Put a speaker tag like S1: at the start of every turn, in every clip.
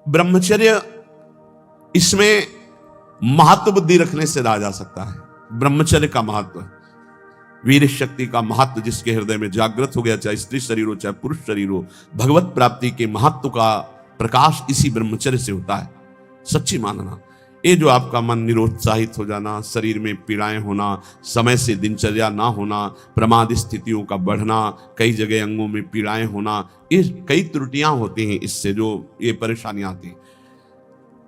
S1: ब्रह्मचर्य, इसमें महत्व बुद्धि रखने से रहा जा सकता है। ब्रह्मचर्य का महत्व, वीर शक्ति का महत्व जिसके हृदय में जागृत हो गया, चाहे स्त्री शरीर हो चाहे पुरुष शरीर हो, भगवत प्राप्ति के महत्व का प्रकाश इसी ब्रह्मचर्य से होता है। सच्ची मानना, ये जो आपका मन निरुत्साहित हो जाना, शरीर में पीड़ाएं होना, समय से दिनचर्या ना होना, प्रमाद स्थितियों का बढ़ना, कई जगह अंगों में पीड़ाएं होना, ये कई त्रुटियां होती हैं, इससे जो ये परेशानियां आती हैं।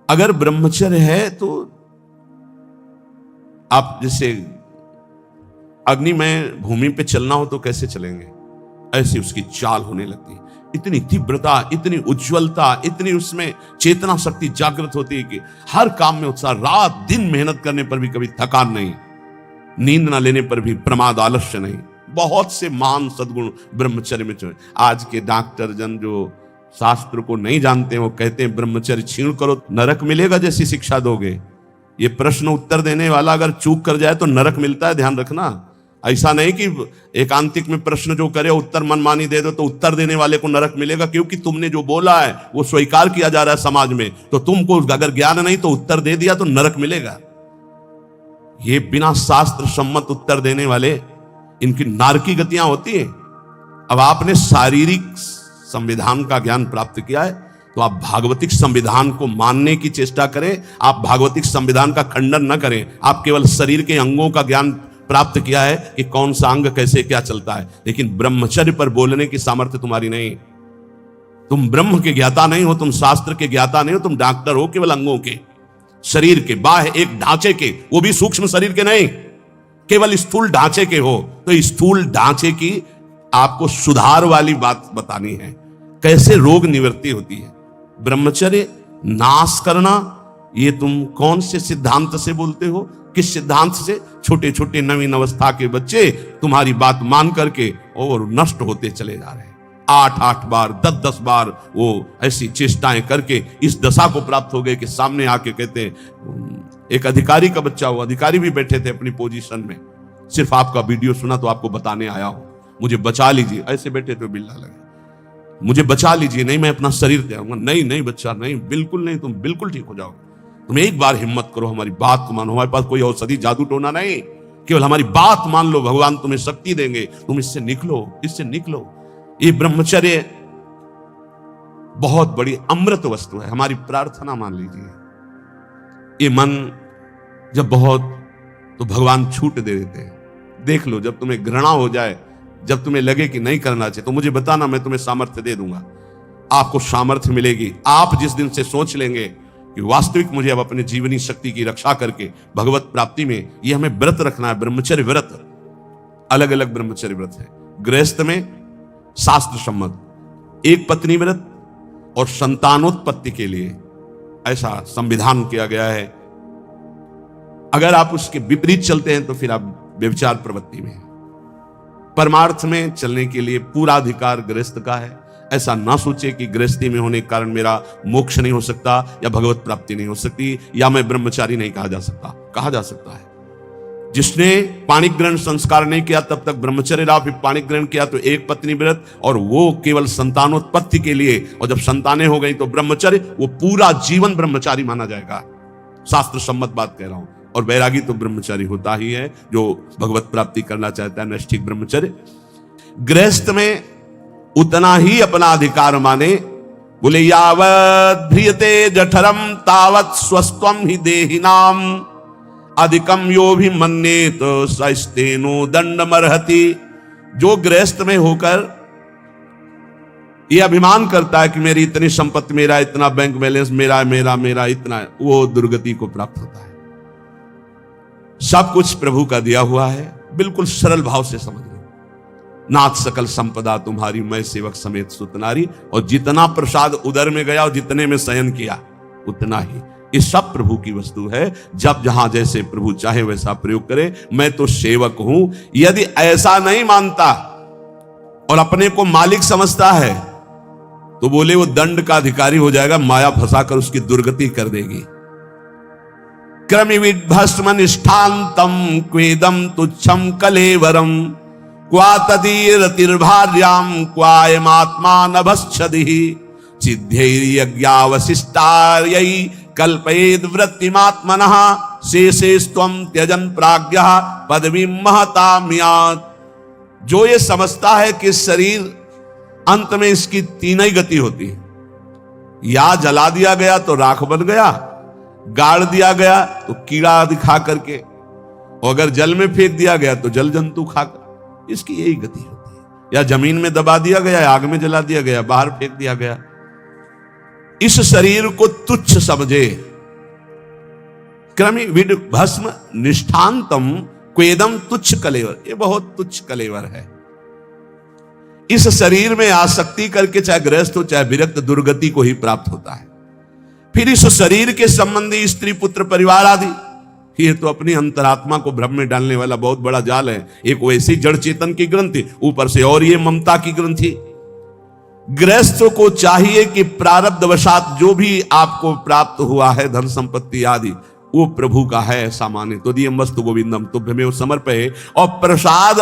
S1: अगर ब्रह्मचर्य है तो आप जैसे अग्निमय भूमि पे चलना हो तो कैसे चलेंगे, ऐसी उसकी चाल होने लगती है। इतनी तीव्रता, इतनी उज्ज्वलता, इतनी उसमें चेतना शक्ति जागृत होती है कि हर काम में उत्साह, रात दिन मेहनत करने पर भी कभी थकान नहीं, नींद ना लेने पर भी प्रमाद आलस्य नहीं। बहुत से महान सद्गुण ब्रह्मचर्य में चले। आज के डॉक्टर जन जो शास्त्र को नहीं जानते हैं, वो कहते हैं ब्रह्मचर्य छीण करो नरक मिलेगा जैसी शिक्षा दोगे। ये प्रश्न उत्तर देने वाला अगर चूक कर जाए तो नरक मिलता है, ध्यान रखना। ऐसा नहीं कि एकांतिक में प्रश्न जो करे उत्तर मनमानी दे दो तो उत्तर देने वाले को नरक मिलेगा, क्योंकि तुमने जो बोला है वो स्वीकार किया जा रहा है समाज में, तो तुमको अगर ज्ञान नहीं तो उत्तर दे दिया तो नरक मिलेगा। ये बिना शास्त्र सम्मत उत्तर देने वाले, इनकी नारकी गतियां होती है। अब आपने शारीरिक संविधान का ज्ञान प्राप्त किया है तो आप भागवतिक संविधान को मानने की चेष्टा करें। आप भागवतिक संविधान का खंडन न करें। आप केवल शरीर के अंगों का ज्ञान प्राप्त किया है कि कौन सा अंग कैसे क्या चलता है, लेकिन ब्रह्मचर्य पर बोलने की सामर्थ्य तुम्हारी नहीं। तुम ब्रह्म के ज्ञाता नहीं हो, तुम शास्त्र के ज्ञाता नहीं हो, तुम डॉक्टर हो केवल अंगों के, शरीर के, बाह्य एक ढांचे के, वो भी सूक्ष्म शरीर के नहीं, केवल स्थूल ढांचे के हो। तो स्थूल ढांचे की आपको सुधार वाली बात बतानी है, कैसे रोग निवृत्ति होती है। ब्रह्मचर्य नाश करना, ये तुम कौन से सिद्धांत से बोलते हो, किस सिद्धांत से? छोटे छोटे नवीन अवस्था के बच्चे तुम्हारी बात मान करके और नष्ट होते चले जा रहे हैं। 8-8 बार 10-10 बार वो ऐसी चेष्टाएं करके इस दशा को प्राप्त हो गए कि सामने आके कहते हैं, एक अधिकारी का बच्चा, वो अधिकारी भी बैठे थे अपनी पोजीशन में, सिर्फ आपका वीडियो सुना तो आपको बताने आया हूं, मुझे बचा लीजिए। ऐसे बैठे तो बिल्ला लगे, मुझे बचा लीजिए, नहीं मैं अपना शरीर त्यागूंगा। नहीं नहीं बच्चा, नहीं बिल्कुल नहीं, तुम बिल्कुल ठीक हो जाओगे। तुम एक बार हिम्मत करो, हमारी बात को मानो। हमारे पास कोई औषधि जादू टोना नहीं, केवल हमारी बात मान लो, भगवान तुम्हें शक्ति देंगे, तुम इससे निकलो, इससे निकलो। ये ब्रह्मचर्य बहुत बड़ी अमृत वस्तु है। हमारी प्रार्थना मान लीजिए, ये मन जब बहुत तो भगवान छूट दे देते हैं। देख लो, जब तुम्हें घृणा हो जाए, जब तुम्हें लगे कि नहीं करना चाहिए, तो मुझे बताना, मैं तुम्हें सामर्थ्य दे दूंगा। आपको सामर्थ्य मिलेगी। आप जिस दिन से सोच लेंगे कि वास्तविक मुझे अब अपने जीवनी शक्ति की रक्षा करके भगवत प्राप्ति में ये हमें व्रत रखना है, ब्रह्मचर्य व्रत, अलग अलग ब्रह्मचर्य व्रत है। गृहस्थ में शास्त्र सम्मत एक पत्नी व्रत और संतानोत्पत्ति के लिए ऐसा संविधान किया गया है। अगर आप उसके विपरीत चलते हैं तो फिर आप व्यभिचार प्रवृत्ति में हैं। परमार्थ में चलने के लिए पूरा अधिकार गृहस्थ का है। ऐसा ना सोचे कि गृहस्थी में होने के कारण मेरा मोक्ष नहीं हो सकता, या भगवत प्राप्ति नहीं हो सकती, या मैं ब्रह्मचारी नहीं कहा जा सकता। कहा जा सकता है। जिसने पाणिक ग्रहण संस्कार नहीं किया तब तक ब्रह्मचर्य रहा, फिर पाणिक ग्रहण किया तो एक पत्नी व्रत, और वो केवल संतानोत्पत्ति के लिए, और जब संतानें हो गई तो ब्रह्मचर्य, वो पूरा जीवन ब्रह्मचारी माना जाएगा। शास्त्र सम्मत बात कह रहा हूं। और वैरागी तो ब्रह्मचारी होता ही है जो भगवत प्राप्ति करना चाहता है, नैष्ठिक ब्रह्मचर्य। गृहस्थ में उतना ही अपना अधिकार माने। बोले यावत् ध्रियते जठरम तावत् स्वस्त्वम ही देहिनाम अधिकम यो भी मन्येत सस्तेनो दंडमर्हति। जो गृहस्थ में होकर ये अभिमान करता है कि मेरी इतनी संपत्ति, मेरा इतना बैंक बैलेंस, मेरा मेरा मेरा इतना, वो दुर्गति को प्राप्त होता है। सब कुछ प्रभु का दिया हुआ है। बिल्कुल सरल भाव से समझ लो। नाथ सकल संपदा तुम्हारी, मैं सेवक समेत सुतनारी। और जितना प्रसाद उदर में गया और जितने में शयन किया उतना ही, ये सब प्रभु की वस्तु है। जब जहां जैसे प्रभु चाहे वैसा प्रयोग करे। मैं तो सेवक हूं। यदि ऐसा नहीं मानता और अपने को मालिक समझता है तो बोले वो दंड का अधिकारी हो जाएगा, माया फंसाकर उसकी दुर्गति कर देगी। क्रमिविद्भस्म निष्ठान्तम क्वेदम तुच्छम कलेवरम क्वा तदीरतिर्भार्याम क्वायमात्मा नभश्छदिः चिद्धैर्यज्ञावशिष्टार्यै कल्पयेद वृत्तिमात्मनः शेषेस्त्वं त्यजन प्राज्ञः पदवीं महतां यात्। जो ये समझता है कि शरीर अंत में इसकी तीन ही गति होती है, या जला दिया गया तो राख बन गया, गाड़ दिया गया तो कीड़ा दिखा करके, और अगर जल में फेंक दिया गया तो जल जंतु खाकर, इसकी यही गति होती है। या जमीन में दबा दिया गया, आग में जला दिया गया, बाहर फेंक दिया गया। इस शरीर को तुच्छ समझे। क्रमि विड भस्म निष्ठांतम क्वेदम तुच्छ कलेवर, ये बहुत तुच्छ कलेवर है। इस शरीर में आसक्ति करके चाहे गृहस्थ हो चाहे विरक्त, दुर्गति को ही प्राप्त होता है। फिर इस शरीर के संबंधी स्त्री पुत्र परिवार आदि, ये तो अपनी अंतरात्मा को भ्रम में डालने वाला बहुत बड़ा जाल है। एक वैसी जड़ चेतन की ग्रंथि, ऊपर से और ये ममता की ग्रंथि। गृहस्थ को चाहिए कि प्रारब्धवशात जो भी आपको प्राप्त हुआ है धन संपत्ति आदि, वो प्रभु का है ऐसा माने। तो दियम वस्तु गोविंदम तुभ्यमेव समर्पये, और प्रसाद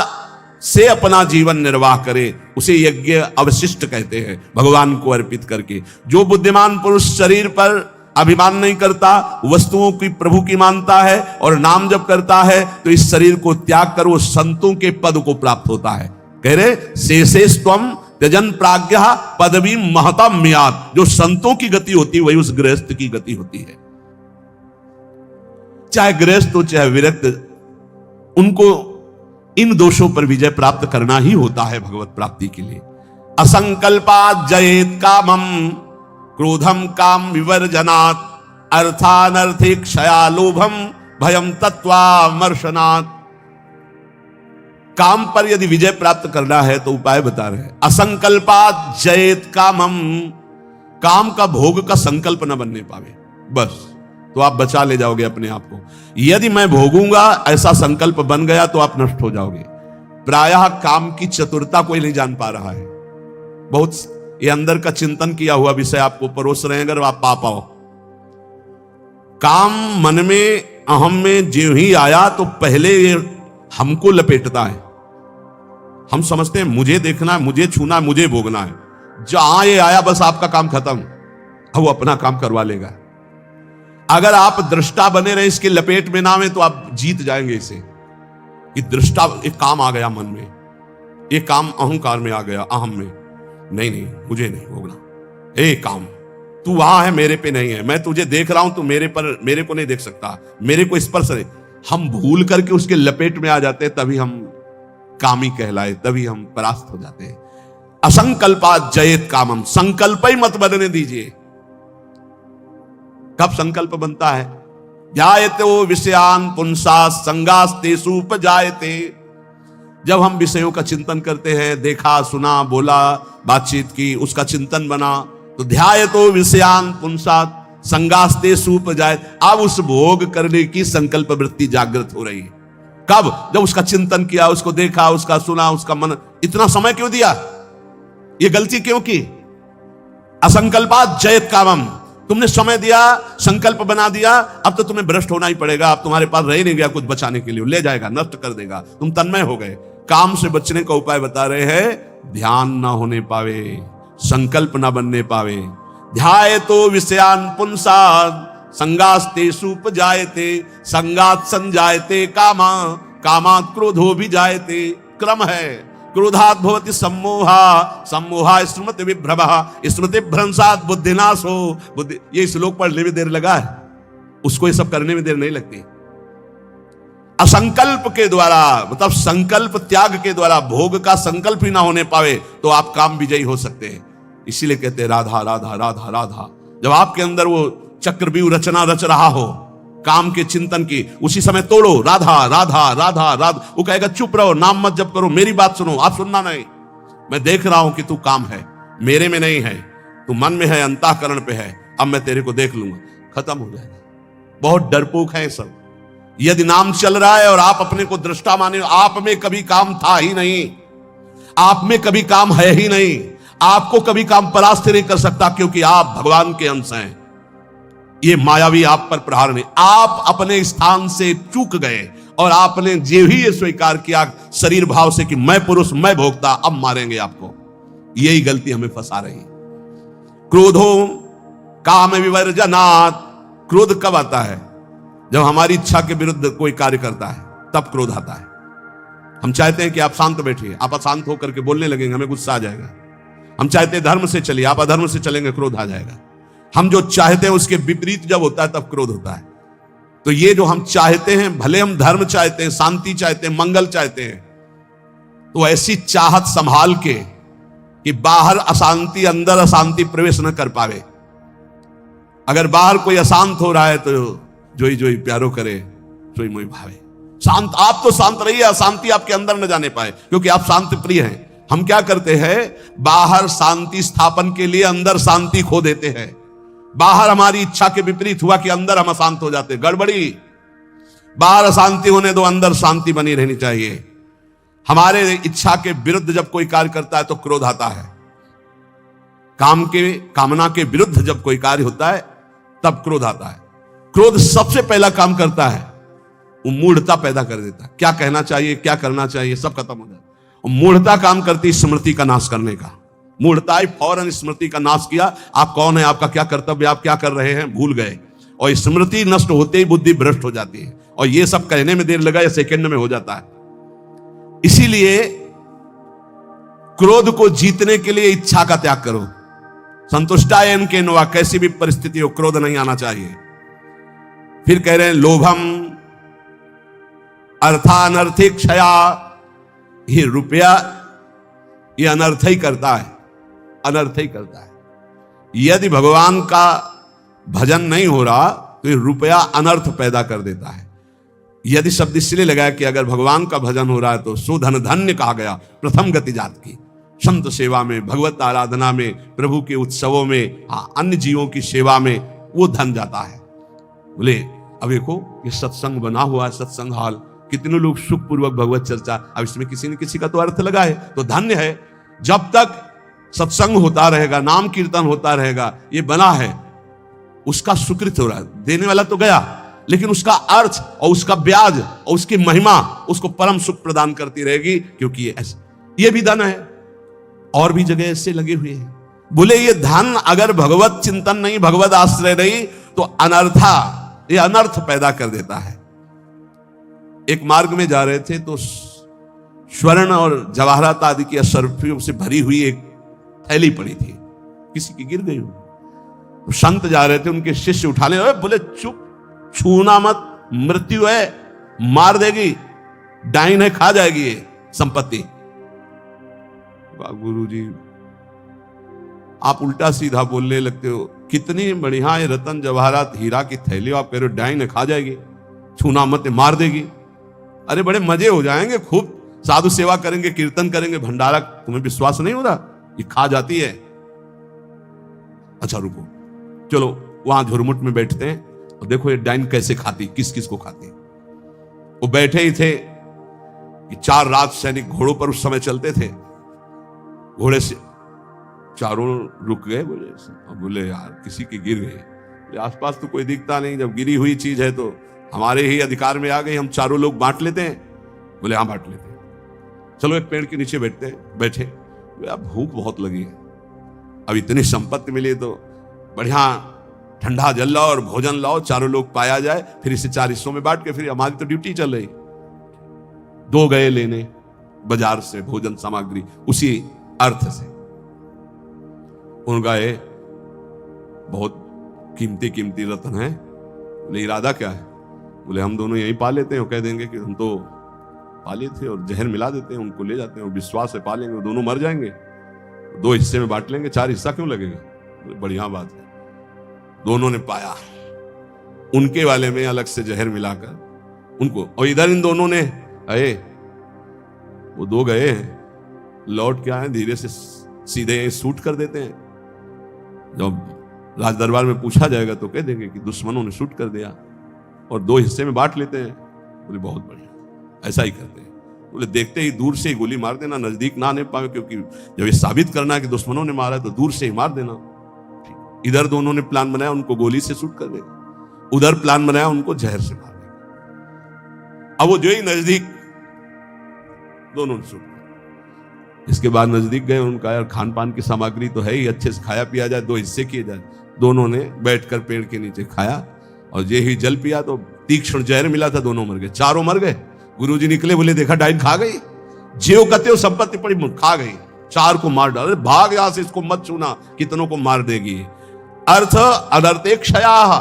S1: से अपना जीवन निर्वाह करे, उसे यज्ञ अवशिष्ट कहते हैं, भगवान को अर्पित करके। जो बुद्धिमान पुरुष शरीर पर अभिमान नहीं करता, वस्तुओं की प्रभु की मानता है और नाम जप करता है, तो इस शरीर को त्याग कर वो संतों के पद को प्राप्त होता है। कह रहे शेषेस्त्वं त्यजन प्राज्ञः पदवीं महतां यात्। जो संतों की गति होती है वही उस गृहस्थ की गति होती है। चाहे गृहस्थ हो चाहे विरक्त, उनको इन दोषों पर विजय प्राप्त करना ही होता है भगवत प्राप्ति के लिए। असंकल्पात् जयेत कामम क्रोधम काम विवर्जनात् अर्थानर्थे क्षया लोभम भयम तत्वामर्शनात्। काम पर यदि विजय प्राप्त करना है तो उपाय बता रहे हैं। असंकल्पात् जयेत कामम, काम का भोग का संकल्प न बनने पावे, बस तो आप बचा ले जाओगे अपने आप को। यदि मैं भोगूंगा ऐसा संकल्प बन गया तो आप नष्ट हो जाओगे। प्रायः काम की चतुरता कोई नहीं जान पा रहा है। बहुत ये अंदर का चिंतन किया हुआ विषय आपको परोस रहे हैं, अगर आप पा पाओ। काम मन में अहम में जो ही आया तो पहले ये हमको लपेटता है। हम समझते हैं मुझे देखना है, मुझे छूना है, मुझे भोगना है। जहां ये आया बस आपका काम खत्म, अब वो अपना काम करवा लेगा। अगर आप दृष्टा बने रहे, इसके लपेट में ना आए, तो आप जीत जाएंगे इसे। कि दृष्टा एक काम आ गया मन में, एक काम अहंकार में आ गया, अहम में, नहीं नहीं मुझे नहीं भोगना। ए काम तू वहां है, मेरे पे नहीं है, मैं तुझे देख रहा हूं, तू मेरे को नहीं देख सकता, मेरे को स्पर्श नहीं। हम भूल करके उसके लपेट में आ जाते हैं, तभी हम कामी कहलाए, तभी हम परास्त हो जाते हैं। असंकल्पात् जयेत कामम, संकल्प ही मत बनने दीजिए। कब संकल्प बनता है? ध्यायतो विषयान पुंसा संगास्तेषु उपजायते। जब हम विषयों का चिंतन करते हैं, देखा सुना बोला बातचीत की, उसका चिंतन बना, तो ध्यायतो विषयान पुंसा संगास्तेषु उपजायते। अब उस भोग करने की संकल्प वृत्ति जागृत हो रही है। कब? जब उसका चिंतन किया, उसको देखा, उसका सुना, उसका मन। इतना समय क्यों दिया? ये गलती क्यों की? असंकल्पात् जयेत कामम, तुमने समय दिया, संकल्प बना दिया, अब तो तुम्हें भ्रष्ट होना ही पड़ेगा। अब तुम्हारे पास रह नहीं गया कुछ बचाने के लिए, ले जाएगा, नष्ट कर देगा, तुम तन्मय हो गए। काम से बचने का उपाय बता रहे हैं, ध्यान ना होने पावे, संकल्प ना बनने पावे। ध्यायतो विषयान पुंसात् संगास्तेषु उपजायते, संगात् संजायते कामा, कामात् क्रोधो विजायते। क्रम है। क्रोधात् भवति सम्मोहा, सम्मोहा स्मृति विभ्रमः, स्मृति भ्रंशात् बुद्धिनाशो। बुद्धि, ये श्लोक पढ़ने में देर लगा है, उसको ये सब करने में देर नहीं लगती। असंकल्प के द्वारा, मतलब संकल्प त्याग के द्वारा, भोग का संकल्प ही ना होने पावे तो आप काम विजयी हो सकते हैं। इसीलिए कहते हैं राधा राधा राधा राधा। जब आपके अंदर वो चक्रव्यूह रचना रच रहा हो काम के चिंतन की, उसी समय तोड़ो राधा राधा राधा राधा। वो कहेगा चुप रहो, नाम मत जप करो, मेरी बात सुनो। आप सुनना नहीं, मैं देख रहा हूं कि तू काम है, मेरे में नहीं है, तू मन में है, अंतःकरण पे है, अब मैं तेरे को देख लूंगा, खत्म हो जाएगा। बहुत डरपोक है सब। यदि नाम चल रहा है और आप अपने को दृष्टा माने, आप में कभी काम था ही नहीं, आप में कभी काम है ही नहीं, आपको कभी काम परास्त नहीं कर सकता, क्योंकि आप भगवान के अंश हैं। ये मायावी आप पर प्रहार नहीं, आप अपने स्थान से चूक गए और आपने जो ही ये स्वीकार किया शरीर भाव से कि मैं पुरुष मैं भोक्ता, अब मारेंगे आपको। यही गलती हमें फंसा रही। क्रोधो काम विवर्जनात्। क्रोध कब आता है? जब हमारी इच्छा के विरुद्ध कोई कार्य करता है, तब क्रोध आता है। हम चाहते हैं कि आप शांत बैठिए, आप अशांत होकर के बोलने लगेंगे, हमें गुस्सा आ जाएगा। हम चाहते हैं धर्म से चलिए, आप अधर्म से चलेंगे, क्रोध आ जाएगा। हम जो चाहते हैं उसके विपरीत जब होता है तब क्रोध होता है। तो ये जो हम चाहते हैं, भले हम धर्म चाहते हैं, शांति चाहते हैं, मंगल चाहते हैं, तो ऐसी चाहत संभाल के कि बाहर अशांति अंदर अशांति प्रवेश न कर पावे। अगर बाहर कोई अशांत हो रहा है तो जोई जोई प्यारो करे, सोई मोई भावे। शांत, आप तो शांत रहिए, अशांति आपके अंदर न जाने पाए, क्योंकि आप शांति प्रिय हैं। हम क्या करते हैं, बाहर शांति स्थापन के लिए अंदर शांति खो देते हैं। बाहर हमारी इच्छा के विपरीत हुआ कि अंदर हम अशांत हो जाते, गड़बड़ी। बाहर अशांति होने दो, अंदर शांति बनी रहनी चाहिए। हमारे इच्छा के विरुद्ध जब कोई कार्य करता है तो क्रोध आता है। कामना के विरुद्ध जब कोई कार्य होता है तब क्रोध आता है। क्रोध सबसे पहला काम करता है, वो मूढ़ता पैदा कर देता है। क्या कहना चाहिए, क्या करना चाहिए, सब खत्म हो जाता है। और मूढ़ता काम करती है स्मृति का नाश करने का। मूढ़ता ही फौरन स्मृति का नाश किया। आप कौन है, आपका क्या कर्तव्य, आप क्या कर रहे हैं, भूल गए। और स्मृति नष्ट होते ही बुद्धि भ्रष्ट हो जाती है। और ये सब कहने में देर लगा या सेकंड में हो जाता है। इसीलिए क्रोध को जीतने के लिए इच्छा का त्याग करो। संतुष्टायन के नवा, कैसी भी परिस्थिति हो क्रोध नहीं आना चाहिए। फिर कह रहे हैं लोभम अर्थानर्थिक क्षया। ये रुपया ये अनर्थ ही करता है, अनर्थ ही करता है। यदि भगवान का भजन नहीं हो रहा तो ये रुपया अनर्थ पैदा कर देता है। यदि शब्द इसलिए लगाया कि अगर भगवान का भजन हो रहा है तो सुधन धन्य कहा गया। प्रथम गति जात की संत सेवा में, भगवत आराधना में, प्रभु के उत्सवों में, अन्य जीवों की सेवा में वो धन जाता है। बोले अब देखो ये सत्संग बना हुआ है, सत्संग हॉल, कितने लोग सुखपूर्वक भगवत चर्चा, अब इसमें किसी न किसी का तो अर्थ लगा है, तो धन्य है। जब तक सत्संग होता रहेगा, नाम कीर्तन होता रहेगा, ये बना है, उसका सुकृत हो रहा है। देने वाला तो गया, लेकिन उसका अर्थ और उसका ब्याज और उसकी महिमा उसको परम सुख प्रदान करती रहेगी, क्योंकि ये भी धन है। और भी जगह ऐसे लगे हुए हैं। बोले ये धन अगर भगवत चिंतन नहीं, भगवत आश्रय नहीं, तो अनर्था, ये अनर्थ पैदा कर देता है। एक मार्ग में जा रहे थे तो स्वर्ण और जवाहरात आदि की असरफियों से भरी हुई एक थैली पड़ी थी, किसी की गिर गई। तो संत जा रहे थे, उनके शिष्य उठाने बोले चुप, छूना मत, मृत्यु है, मार देगी, डाइन है, खा जाएगी ये संपत्ति। गुरु जी आप उल्टा सीधा बोलने लगते हो। कितनी बढ़िया है रतन जवाहरात हीरा की थैली, आप कह रहे हो डाइन है, खा जाएगी, छूना मत, मार देगी। अरे बड़े मजे हो जाएंगे, खूब साधु सेवा करेंगे, कीर्तन करेंगे, भंडारा। तुम्हें विश्वास नहीं हो रहा ये खा जाती है? अच्छा रुको, चलो वहां झुरमुट में बैठते हैं और देखो ये डाइन कैसे खाती, किस किस को खाती। वो बैठे ही थे कि 4 राज सैनिक घोड़ों पर उस समय चलते थे। घोड़े से चारों रुक गए। बोले यार किसी की गिर गई, आसपास तो कोई दिखता नहीं, जब गिरी हुई चीज है तो हमारे ही अधिकार में आ गई, हम चारों लोग बांट लेते हैं। बोले हाँ बांट लेते हैं, चलो एक पेड़ के नीचे बैठते हैं। बैठे, अब भूख बहुत लगी है, अब इतनी संपत्ति मिली तो बढ़िया ठंडा जल लाओ और भोजन लाओ, चारों लोग पाया जाए, फिर इसे 4 हिस्सों में बांट के फिर हमारी तो ड्यूटी चल रही। 2 गए लेने बाजार से भोजन सामग्री, उसी अर्थ से। उन गए, बहुत कीमती कीमती रत्न है। बोले इरादा क्या है? बोले हम दोनों यहीं पा लेते हैं। वो कह देंगे कि हम तो पाले थे और जहर मिला देते हैं, उनको ले जाते हैं, विश्वास से पालेंगे, वो दोनों मर जाएंगे, 2 हिस्से में बांट लेंगे, 4 हिस्सा क्यों लगेगा? बोले बढ़िया बात है। दोनों ने पाया, उनके वाले में अलग से जहर मिलाकर उनको, और इधर इन दोनों ने आए, वो 2 गए हैं, लौट के आए, धीरे से सीधे शूट कर देते हैं। जब राज दरबार में पूछा जाएगा तो कह देंगे कि दुश्मनों ने शूट कर दिया, और 2 हिस्से में बांट लेते हैं। बोले बहुत बढ़िया, ऐसा ही करते हैं। बोले देखते ही दूर से ही गोली मार देना, नजदीक ना आने पाए, क्योंकि जब ये साबित करना है कि दुश्मनों ने मारा है तो दूर से ही मार देना। इधर दोनों ने प्लान बनाया उनको गोली से शूट कर देगा, उधर प्लान बनाया उनको जहर से मार देगा। अब वो जो ही नजदीक, दोनों ने शूट, इसके बाद नजदीक गए, उनका यार खान पान की सामग्री तो है ही, अच्छे से खाया पिया जाए, 2 हिस्से किए जाए। दोनों ने बैठकर पेड़ के नीचे खाया और ये ही जल पिया तो तीक्ष्ण जहर मिला था, दोनों मर गए, चारों मर गए। गुरुजी निकले, बोले देखा डाइन खा गई, जेव कते हो संपत्ति पड़ी खा गई, 4 को मार डाले, भाग यहां से, इसको मत छूना, कितनों को मार देगी। अर्थ अनर्थे क्षया,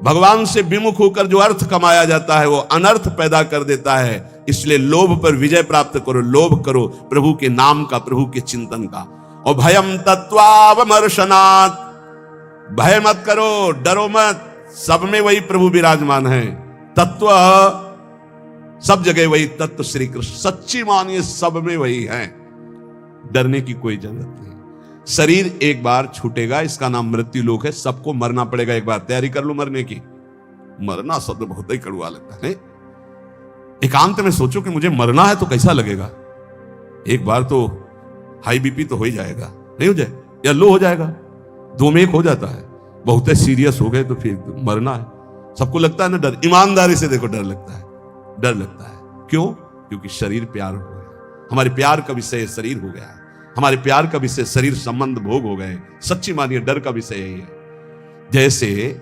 S1: भगवान से विमुख होकर जो अर्थ कमाया जाता है वो अनर्थ पैदा कर देता है। इसलिए लोभ पर विजय प्राप्त करो, लोभ करो प्रभु के नाम का, प्रभु के चिंतन का। और भयम तत्वावमर्शनात्, भय मत करो, डरो मत, सब में वही प्रभु विराजमान है। तत्व सब जगह वही तत्व श्री कृष्ण, सच्ची मानिए सब में वही है, डरने की कोई जरूरत नहीं। शरीर एक बार छूटेगा, इसका नाम मृत्यु लोक है, सबको मरना पड़ेगा एक बार, तैयारी कर लो मरने की। मरना शब्द बहुत ही कड़वा लगता है। एकांत में सोचो कि मुझे मरना है तो कैसा लगेगा। एक बार तो हाई बीपी तो हो ही जाएगा, नहीं हो जाए या लो हो जाएगा, 2 में 1 हो जाता है। बहुत सीरियस हो गए तो फिर तो मरना है। सबको लगता है ना डर, ईमानदारी से देखो डर लगता है, डर लगता है। क्यों? क्योंकि शरीर प्यार हो गया, हमारे प्यार का विषय शरीर हो गया है, हमारे प्यार का विषय शरीर संबंध भोग हो गए। सच्ची मानिए डर का विषय यही है। जैसे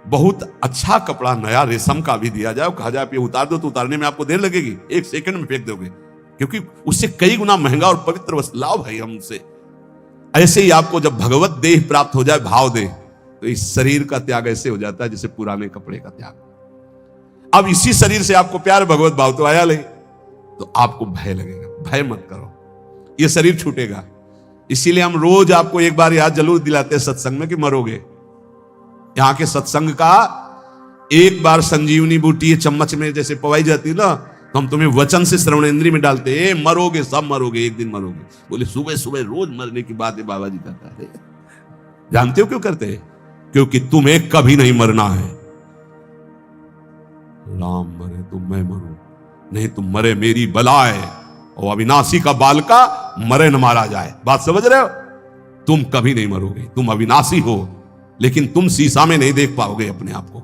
S1: बहुत अच्छा कपड़ा नया रेशम का भी दिया जाए, कहा जाए आप ये उतार दो, तो उतारने में आपको देर लगेगी, 1 सेकंड में फेंक दोगे, क्योंकि उससे कई गुना महंगा और पवित्र वस्त्र लाओ भाई हमसे। ऐसे ही आपको जब भगवत देह प्राप्त हो जाए, भाव देह, तो इस शरीर का त्याग ऐसे हो जाता है जैसे पुराने कपड़े का त्याग। अब इसी शरीर से आपको प्यार भगवत भाव तो आया नहीं, तो आपको भय लगेगा। भय मत करो, ये शरीर छूटेगा। इसीलिए हम रोज आपको एक बार याद जरूर दिलाते हैं सत्संग में कि मरोगे। यहां के सत्संग का एक बार संजीवनी बूटी चम्मच में जैसे पवाई जाती ना, तो हम तुम्हें वचन से श्रवणेंद्रिय में डालते हैं, मरोगे, सब मरोगे, एक दिन मरोगे। बोले सुबह सुबह रोज मरने की बात है बाबा जी करता है। जानते हो क्यों करते हैं? क्योंकि तुम्हें कभी नहीं मरना है। राम मरे तो मैं मरूं, नहीं तुम मरे मेरी बलाए, और अविनाशी का बालका मरे न मारा जाए। बात समझ रहे हो? तुम कभी नहीं मरोगे, तुम अविनाशी हो, लेकिन तुम शीशा में नहीं देख पाओगे अपने आप को।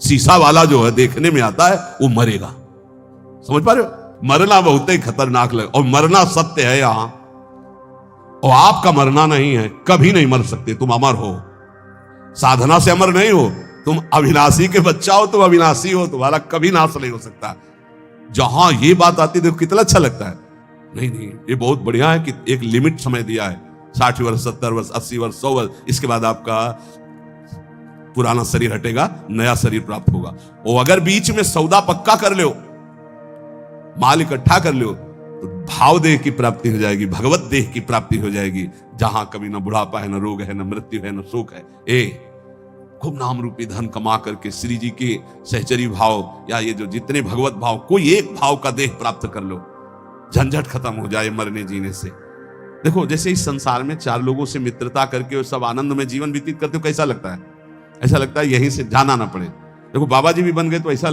S1: शीशा वाला जो है देखने में आता है वो मरेगा। समझ पा रहे हो? मरना बहुत ही खतरनाक लगे, और मरना सत्य है यहां, और आपका मरना नहीं है, कभी नहीं मर सकते, तुम अमर हो। साधना से अमर नहीं हो, तुम अविनाशी के बच्चा हो, तुम अविनाशी हो, तुम्हारा कभी नाश नहीं हो सकता। जहां ये बात आती है देखो कितना अच्छा लगता है। नहीं नहीं, ये बहुत बढ़िया है कि एक लिमिट समय दिया है, 60 वर्ष, 70 वर्ष, 80 वर्ष, 100 वर्ष, इसके बाद आपका पुराना शरीर हटेगा, नया शरीर प्राप्त होगा। और अगर बीच में सौदा पक्का कर लो, माल इकट्ठा कर लो, तो भाव देह की प्राप्ति हो जाएगी, भगवत देह की प्राप्ति हो जाएगी, जहां कभी न बुढ़ापा है, न रोग है, न मृत्यु है, न शोक है। खूब नाम रूपी धन कमा करके श्री जी के सहचरी भाव या ये जो जितने भगवत भाव, कोई एक भाव का देह प्राप्त कर लो, झंझट खत्म हो जाए मरने जीने से। देखो जैसे इस संसार में 4 लोगों से मित्रता करके सब आनंद में जीवन व्यतीत करते हो, कैसा लगता है? ऐसा लगता है यहीं से जाना ना पड़े। देखो बाबा जी भी बन गए तो ऐसा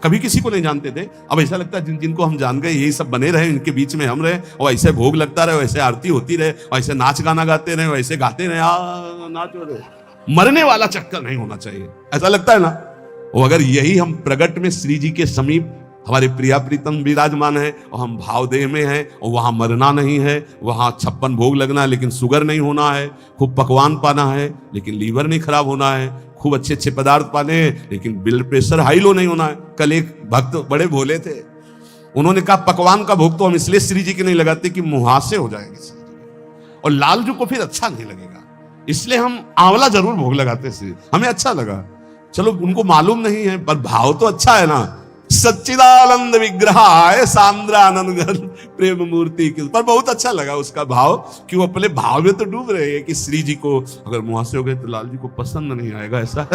S1: कभी किसी को नहीं जानते थे, अब ऐसा लगता है जिनको हम जान गए यही सब बने रहे, इनके बीच में हम रहे, और ऐसे भोग लगता रहे, वैसे आरती होती रहे, और ऐसे नाच गाना गाते रहे, वैसे गाते रहे, नाचो रहे। मरने वाला चक्कर नहीं होना चाहिए, ऐसा लगता है ना। और अगर यही हम प्रगट में श्री जी के समीप हमारे प्रिया प्रीतम विराजमान है, और हम भाव देह में हैं, और वहां मरना नहीं है, वहां 56 भोग लगना है लेकिन शुगर नहीं होना है, खूब पकवान पाना है लेकिन लीवर नहीं खराब होना है, खूब अच्छे अच्छे पदार्थ पाने हैं लेकिन ब्लड प्रेशर हाई लो नहीं होना है। कल एक भक्त बड़े भोले थे, उन्होंने कहा पकवान का भोग तो हम इसलिए श्री जी के नहीं लगाते कि मुहासे हो जाएंगे श्री जी, और लालजू को फिर अच्छा नहीं लगेगा, इसलिए हम आंवला जरूर भोग लगाते श्री, हमें अच्छा लगा। चलो उनको मालूम नहीं है पर भाव तो अच्छा है ना। सच्चिदानंद विग्रहाय सांद्रानंद प्रेम मूर्ति के, पर बहुत अच्छा लगा उसका भाव कि वो अपने भाव में तो डूब रहे हैं कि श्री जी को अगर मुहासे हो गए तो लाल जी को पसंद नहीं आएगा, ऐसा।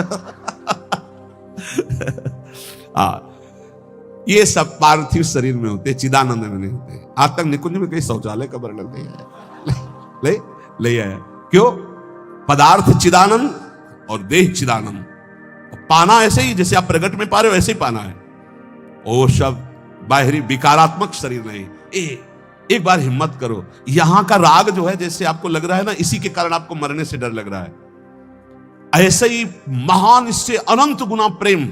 S1: ये सब पार्थिव शरीर में होते, चिदानंद में नहीं होते। आज तक निकुंज में कहीं शौचालय का वर्णन नहीं है, ले आया। क्यों? पदार्थ चिदानंद और देह चिदानंद, पाना ऐसे ही जैसे आप प्रगट में पा रहे हो ऐसे ही पाना है, और शब्द बाहरी विकारात्मक शरीर नहीं। एक बार हिम्मत करो, यहां का राग जो है जैसे आपको लग रहा है ना, इसी के कारण आपको मरने से डर लग रहा है, ऐसे ही महान इससे अनंत गुना प्रेम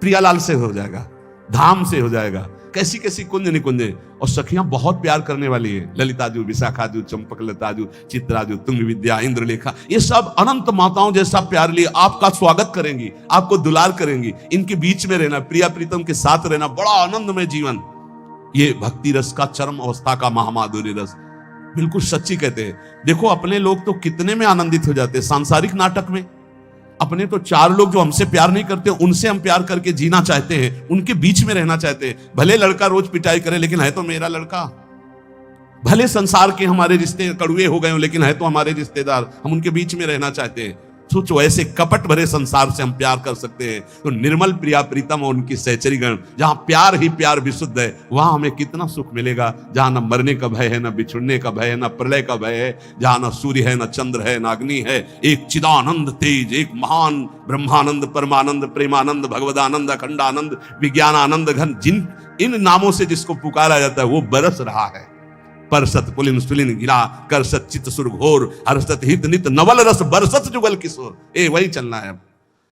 S1: प्रियालाल से हो जाएगा, धाम से हो जाएगा। कैसी कैसी कुंज निकुंजे, और सखियां बहुत प्यार करने वाली है। ललिताजू, विशाखाजू, चंपकलताजू, चित्राजू, तुंग विद्या, इंद्रलेखा, ये सब अनंत माताओं जैसा प्यार लिए आपका स्वागत करेंगी, आपको दुलार करेंगी। इनके बीच में रहना, प्रिया प्रीतम के साथ रहना, बड़ा आनंदमय जीवन। ये भक्ति रस का चरम अवस्था का महामाधुर्य रस, बिल्कुल सच्ची कहते हैं। देखो अपने लोग तो कितने में आनंदित हो जाते हैं सांसारिक नाटक में। अपने तो चार लोग जो हमसे प्यार नहीं करते, उनसे हम प्यार करके जीना चाहते हैं, उनके बीच में रहना चाहते हैं। भले लड़का रोज पिटाई करे, लेकिन है तो मेरा लड़का। भले संसार के हमारे रिश्ते कड़ुए हो गए हो, लेकिन है तो हमारे रिश्तेदार, हम उनके बीच में रहना चाहते हैं। सोचो ऐसे कपट भरे संसार से हम प्यार कर सकते हैं, तो निर्मल प्रिया प्रीतम और उनकी सहचरी गण, जहां प्यार ही प्यार विशुद्ध है, वहां हमें कितना सुख मिलेगा। जहां न मरने का भय है, न बिछुड़ने का भय है, न प्रलय का भय है, जहां न सूर्य है, न चंद्र है, न अग्नि है, एक चिदानंद तेज, एक महान ब्रह्मानंद, परमानंद, प्रेमानंद, भगवदानंद, अखंडानंद, विज्ञानानंद घन, जिन इन नामों से जिसको पुकारा जाता है, वो बरस रहा है। परसत पुलिन सुलिन गिरा, करसत चित सुर घोर, हर्षत हित नित नवल रस, बरसत जुगल किशोर। वही चलना है अब।